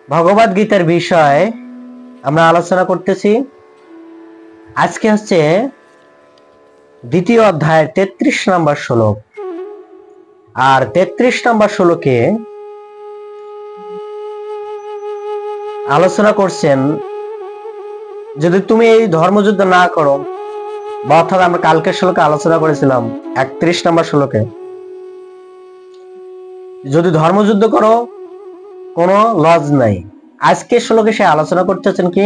ভগবদ গীতার বিষয়ে আমরা আলোচনা করতেছি। আজকে হচ্ছে দ্বিতীয় অধ্যায়ের 33 নম্বর শ্লোক। আর 33 নম্বর শ্লোকে আলোচনা করছেন, যদি তুমি এই ধর্মযুদ্ধ না করো, বা অর্থাৎ আমরা কালকের শ্লোকে আলোচনা করেছিলাম 31 নম্বর শ্লোকে, যদি ধর্মযুদ্ধ করো কোনো লজ নাই। আজকের শ্লোকে সে আলোচনা করতেছেন কি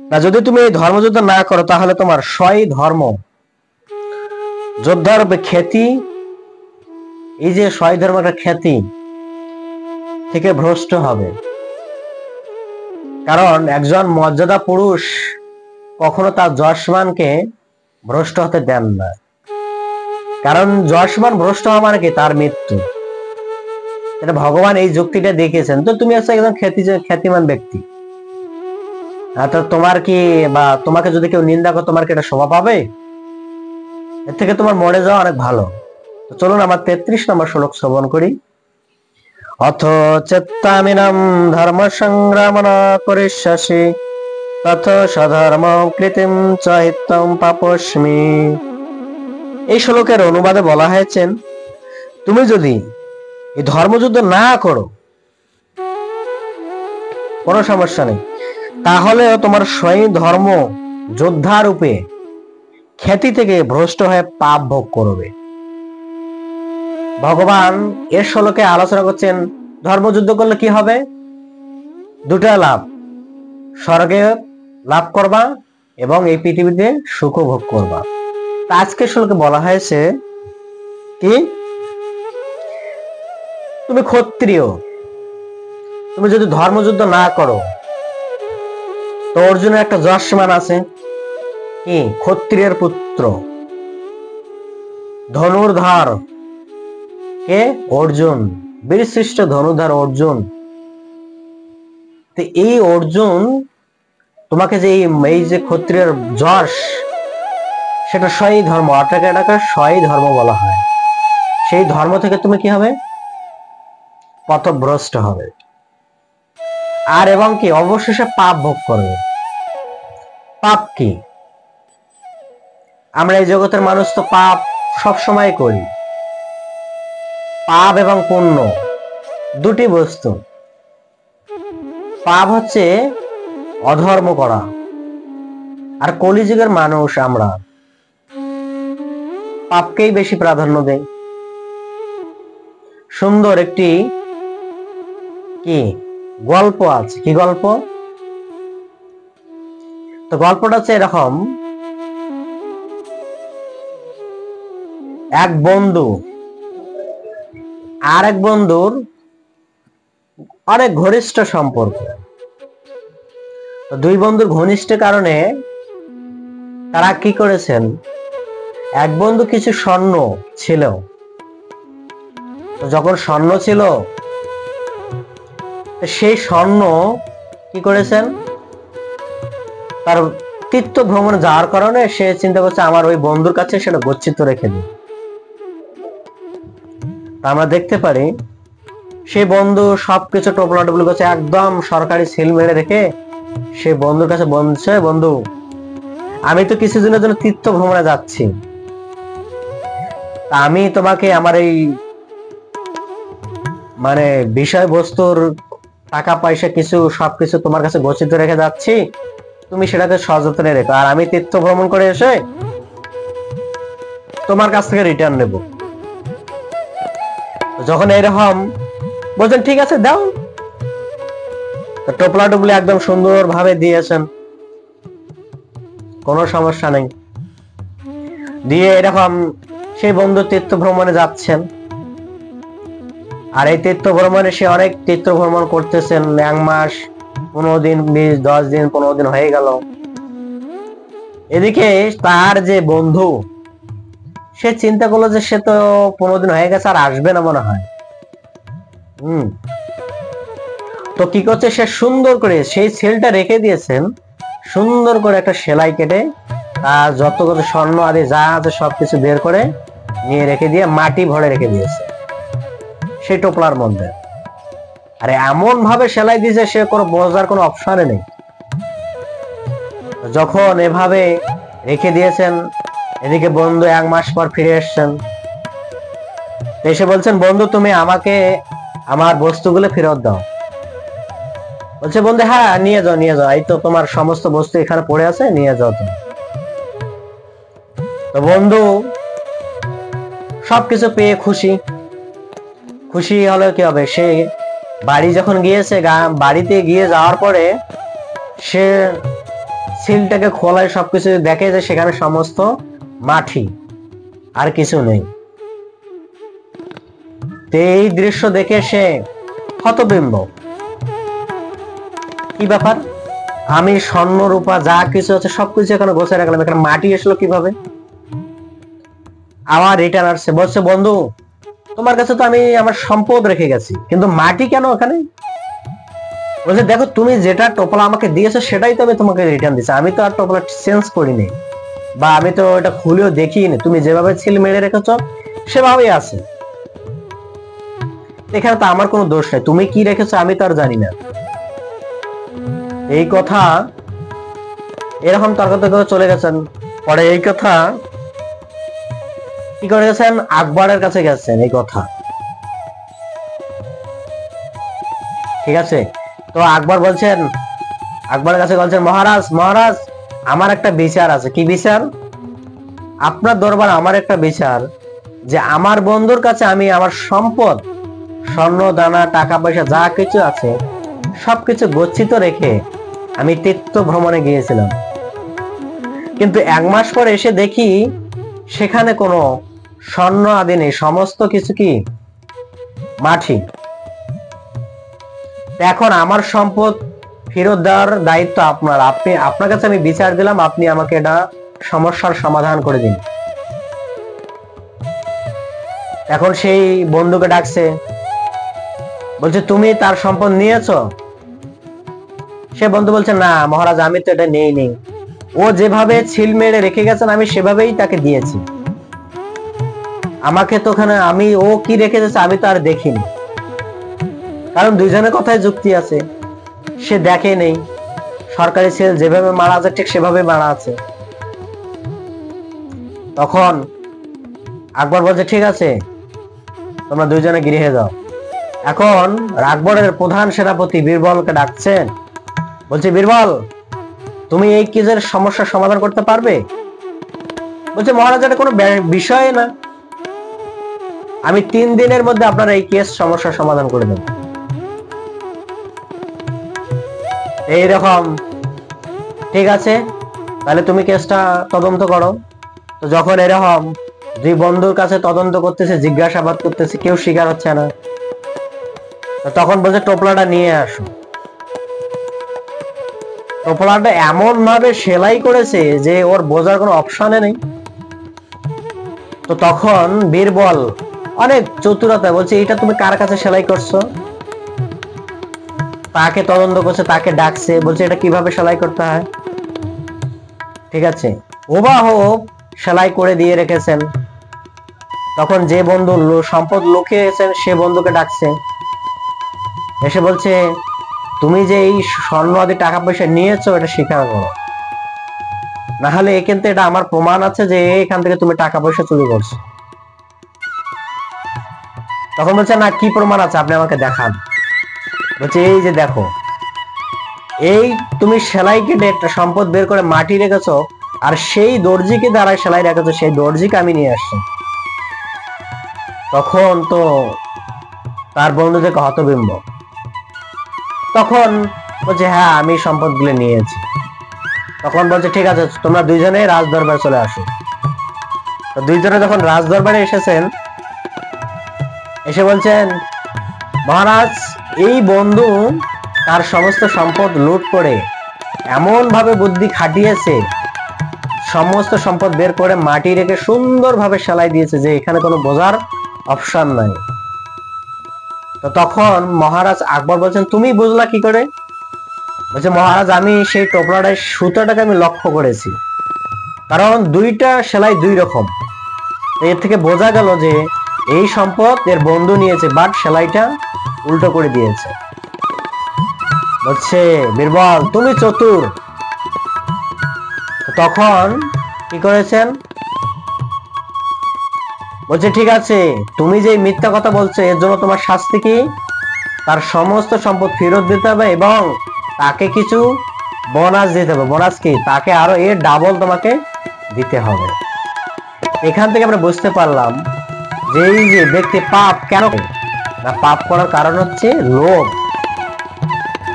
না, যদি তুমি এই ধর্মযুদ্ধ না করো তাহলে তোমার স্বই ধর্ম যোদ্ধার খ্যাতি, এই যে স্বই ধর্মটা খ্যাতি থেকে ভ্রষ্ট হবে। কারণ একজন মর্যাদা পুরুষ কখনো তার যশমানকে ভ্রষ্ট হতে দেন না। কারণ যশমান ভ্রষ্ট হওয়া মানে কি তার মৃত্যু। এটা ভগবান এই যুক্তিটা দেখিয়েছেন। তো তুমি হচ্ছে একজন খ্যাতিমান ব্যক্তি, তো তোমার কি, বা তোমাকে যদি কেউ নিন্দা করে, তোমার কি এটা শোভা পাবে? এর থেকে তোমার মরে যাওয়া অনেক ভালো। তো চলুন আমার 33 নম্বর শ্লোক শ্রবণ করি। অথ চেত্তামিনাম ধর্ম সংগ্রাম ন করিষ্যাসি তথ স্বধর্ম কৃতিম চহিতম পাপস্মি। এই শ্লোকের অনুবাদে বলা হয়েছে, তুমি যদি এই ধর্মযুদ্ধ না করো কোনো সমস্যা নেই, তাহলে তোমার স্বয়ং ধর্ম যোদ্ধা রূপে খ্যাতি থেকে ভ্রষ্ট হয়ে পাপ ভোগ করবে। ভগবান এর শ্লোকে আলোচনা করছেন, ধর্মযুদ্ধ করলে কি হবে? দুটা লাভ, স্বর্গে লাভ করবা এবং এই পৃথিবীতে সুখ ভোগ করবা। আজকের শ্লোকে বলা হয়েছে কি, তুমি ক্ষত্রিয়, তুমি যদি ধর্মযুদ্ধ না করো, তো অর্জুনের একটা যশমান আছে কি, ক্ষত্রিয়ের পুত্র ধনুর্ধর কে, অর্জুন, বীরশ্রেষ্ঠ ধনুর্ধর অর্জুন। তো এই অর্জুন তোমাকে যে এই যে ক্ষত্রিয়ের যশ, সেটা স্বই ধর্ম, অর্থাৎ এটাকে স্বই ধর্ম বলা হয়। সেই ধর্ম থেকে তুমি কি হবে? পথভ্রষ্ট হবে। আর এবং কি, অবশেষে পাপ ভোগ করবে। পাপ কি? আমরা এই জগতের মানুষ তো পাপ সব সময় করি। পাপ এবং পুণ্য দুটি বস্তু। পাপ হচ্ছে অধর্ম করা, আর কলিযুগের মানুষ আমরা পাপকেই বেশি প্রাধান্য দেই। সুন্দর একটি কি গল্প আছে। কি গল্প? তো গল্পটা হচ্ছে এরকম, এক বন্ধু আর এক বন্ধুর অনেক ঘনিষ্ঠ সম্পর্ক। দুই বন্ধুর ঘনিষ্ঠ কারণে তারা কি করেছেন, এক বন্ধু কিছু স্বর্ণ ছিল, যখন স্বর্ণ ছিল সেই স্বর্ণ কি করেছেন, তার তীর্থ ভ্রমণে যাওয়ার কারণে সে চিন্তা করছে আমার ওই বন্ধুর কাছে সেটা গচ্ছিত রেখে দিই। আমরা দেখতে পারি সেই বন্ধু সবকিছু টোপলা টপলি করছে, একদম সরকারি সিল মেরে রেখে সে বন্ধুর কাছে বলছে, বন্ধু আমি তো কিছুদিনের জন্য তীর্থ ভ্রমণে যাচ্ছি, আমি তোমাকে আমার এই মানে বিষয়বস্তুর টাকা পয়সা কিছু সবকিছু তোমার কাছে গচ্ছিত রেখে যাচ্ছি, তুমি সেটাকে সযত্নে রেখো, আর আমি তীর্থ ভ্রমণ করে এসে তোমার কাছ থেকে রিটার্ন নেব। যখন এরকম বলছেন, ঠিক আছে দাও, টোপলা টুপলি একদম সুন্দর ভাবে দিয়েছেন, কোনো সমস্যা নেই। দিয়ে এরকম সেই বন্ধু তীর্থ ভ্রমণে যাচ্ছেন, আর এই তীর্থ ভ্রমণে সে অনেক তীর্থ ভ্রমণ করতেছেন, 1 মাস 15 দিন 20 10 দিন 15 দিন হয়ে গেল। এদিকে তার যে বন্ধু, সে চিন্তা করলো যে সে তো 15 দিন হয়ে গেছে, আর আসবে না মনে হয়। তো কি করছে, সে সুন্দর করে সেই সেলটা রেখে দিয়েছেন, সুন্দর করে একটা সেলাই কেটে তার যত কত স্বর্ণ আদি যা আছে সবকিছু বের করে নিয়ে রেখে দিয়ে মাটি ভরে রেখে দিয়েছে সেই টোপলার মধ্যে। আর এমন ভাবে সেলাই দিয়েছে সে কোনো বোঝার কোনো অপশনে নেই। যখন এভাবে রেখে দিয়েছেন, এদিকে বন্ধু 1 মাস পর ফিরে এসছেন, এসে বলছেন বন্ধু তুমি আমাকে আমার বস্তুগুলো ফেরত দাও। বলছে বন্ধু হ্যাঁ নিয়ে যাও নিয়ে যাও, এই তো তোমার সমস্ত বস্তু এখানে পড়ে আছে, নিয়ে যাও তুমি। তো বন্ধু সবকিছু পেয়ে খুশি। খুশি হলে কি হবে, সে বাড়ি যখন গিয়েছে, বাড়িতে গিয়ে যাওয়ার পরে সে সিলটাকে খোলায় সবকিছু দেখে যে সেখানে সমস্ত মাটি, আর কিছু নেই। এই দৃশ্য দেখে সে হতবিম্ব, কি ব্যাপার, আমি স্বর্ণ রূপা যা কিছু আছে সবকিছু এখানে গোছায় রাখলাম, এখানে মাটি আসলো কিভাবে? আবার রিটার্ন আসছে, বলছে বন্ধু তোমার কাছে তো আমি আমার সম্পদ রেখে গেছি, কিন্তু মাটি কেন ওখানে? বলছে দেখো তুমি যেটা টোপলা আমাকে দিয়েছো সেটাই তো আমি তোমাকে রিটার্ন দিচ্ছি, আমি তো আর টোপলা চেঞ্জ করিনি, বা আমি তো এটা খুলেও দেখিনি, তুমি যেভাবে ছিল মেরে রেখেছ সেভাবেই আছে, এখানে তো আমার কোনো দোষ নেই, তুমি কি রেখেছো আমি তো আর জানি না। এই কথা এরকম তর্ক করে চলে গেছেন। পরে এই কথা কি করে গেছেন, আকবরের কাছে গেছেন এই কথা, ঠিক আছে? তো আকবর বলছেন, আকবরের কাছে বলছেন মহারাজ মহারাজ আমার একটা বিচার আছে। কি বিচার? আপনার দরবার আমার একটা বিচার, যে আমার বন্ধুর কাছে আমি আমার সম্পদ, স্বর্ণ দানা টাকা পয়সা যা কিছু আছে সবকিছু গচ্ছিত রেখে আমি তীর্থ ভ্রমণে গিয়েছিলাম, কিন্তু 1 মাস পর এসে দেখি সেখানে কোনো স্বর্ণ আদি নেই, সমস্ত কিছু কি মাটি। এখন আমার সম্পদ ফেরত দেওয়ার দায়িত্ব আপনার, আপনার কাছে আমি বিচার দিলাম, আপনি আমাকে এটা সমস্যার সমাধান করে দিন। এখন সেই বন্ধুকে ডাকছে, বলছে তুমি তার সম্পদ নিয়েছো? সে বন্ধু বলছে না মহারাজ আমি তো এটা নেই, ও যেভাবে ছিল মেরে রেখে গেছেন আমি সেভাবেই তাকে দিয়েছি, আমাকে তো ওখানে আমি ও কি রেখে গেছে আমি তো আর দেখিনি, কারণ দুইজনের কথায় যুক্তি আছে, সে দেখে নেই, সরকারি সেল যেভাবে মারা আছে ঠিক সেভাবে মারা আছে। তখন আকবর বলছে ঠিক আছে তোমরা দুইজনে গৃহে যাও। এখন আকবরের প্রধান সেনাপতি বীরবলকে ডাকছেন, বলছে বীরবল তুমি এই কেসের সমস্যার সমাধান করতে পারবে? বলছে মহারাজ এটা কোনো বিষয় না, আমি 3 দিনের মধ্যে আপনার এই কেস সমস্যার সমাধান করে দেব। এইরকম, ঠিক আছে তাহলে তুমি কেসটা তদন্ত করো। তো যখন এরকম 2 বন্ধুর কাছে তদন্ত করতেছে, জিজ্ঞাসাবাদ করতেছে, কেউ স্বীকার হচ্ছে না, তখন বলছে টোপলাটা নিয়ে আসো। টোপলাটা এমন ভাবে সেলাই করেছে যে ওর বোঝার কোনো অপশনে নেই। তো তখন বীরবল অনেক চতুরতা বলছে এটা তুমি কার কাছে সেলাই করছো? তাকে তদন্ত করছে, তাকে ডাকছে, বলছে এটা কিভাবে সেলাই করতে হয়, ঠিক আছে হুবহু সেলাই করে দিয়ে রেখেছেন। তখন যে বন্ধু সম্পদ লুকিয়েছেন সে বন্ধুকে ডাকছে, এসে বলছে তুমি যে এই স্বর্ণ আদি টাকা পয়সা নিয়েছো এটা স্বীকার করো, না হলে কিন্তু এটা আমার প্রমাণ আছে যে এখান থেকে তুমি টাকা পয়সা চুরি করছো। তখন বলছে না কি প্রমাণ আছে আপনি আমাকে দেখান। বলছে এই যে দেখো, এই তুমি সেলাই কেটে একটা সম্পদ বের করে মাটি রেখেছো, আর সেই দর্জিকে দ্বারা সেলাই রেখেছো, সেই দর্জিকে আমি নিয়ে আসছি। তখন তো তার বন্ধু থেকে হতবিম্ব, তখন বলছে হ্যাঁ আমি সম্পদগুলো নিয়েছি। তখন বলছে ঠিক আছে তোমরা দুইজনে রাজদরবার চলে আসো। তো দুইজনে যখন রাজদরবারে এসেছেন, এসে বলছেন মহারাজ এই বন্ধু তার সমস্ত সম্পদ লুট করে এমন ভাবে বুদ্ধি খাটিয়েছে, সমস্ত সম্পদ বের করে মাটি রেখে সুন্দরভাবে সেলাই দিয়েছে যে এখানে কোনো বোঝার অপশন নাই। তো তখন মহারাজ আকবর বলছেন তুমি বুঝলা কি করে? বলছে মহারাজ আমি সেই টোপলাটায় সুতাটাকে আমি লক্ষ্য করেছি, কারণ দুইটা সেলাই 2 রকম, এর থেকে বোঝা গেল যে এই সম্পদ এর বন্ধু নিয়েছে, বাট সেলাইটা উল্টো করে দিয়েছে। বলছে বীরবল তুমি চতুর। তখন কি করেছেন, বলছে ঠিক আছে, তুমি যে মিথ্যা কথা বলছো এর জন্য তোমার শাস্তি কি, তার সমস্ত সম্পদ ফেরত দিতে হবে এবং তাকে কিছু বোনাস দিতে হবে। বোনাস কি, তাকে আরো এর ডাবল তোমাকে দিতে হবে। এখান থেকে আমরা বুঝতে পারলাম যে এই যে ব্যক্তি পাপ কেন করে? না, পাপ করার কারণ হচ্ছে লোভ।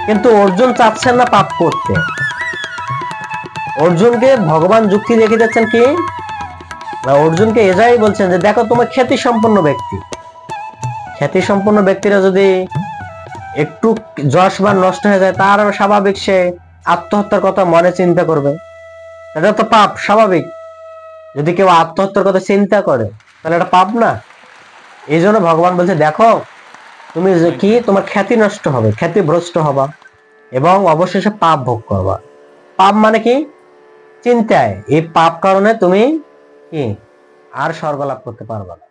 কিন্তু অর্জুন চাচ্ছেন না পাপ করতে। অর্জুনকে ভগবান যুক্তি দেখিয়ে দিচ্ছেন কি না, অর্জুনকে এজাই বলছেন যে দেখো তোমার খ্যাতি সম্পন্ন ব্যক্তি, খ্যাতি সম্পন্ন ব্যক্তিরা যদি একটু যশমান নষ্ট হয়ে যায় তার স্বাভাবিক সে আত্মহত্যার কথা মনে চিন্তা করবে। এটা তো পাপ স্বাভাবিক। যদি কেউ আত্মহত্যার কথা চিন্তা করে তাহলে এটা পাপ না। এই জন্য ভগবান বলছে দেখো তুমি কি তোমার খ্যাতি নষ্ট হবে, খ্যাতি ভ্রষ্ট হবা এবং অবশেষে পাপ ভোগ করবা। পাপ মানে কি, চিন্তায়। এই পাপ কারণে তুমি কি আর স্বর্গ লাভ করতে পারবা না।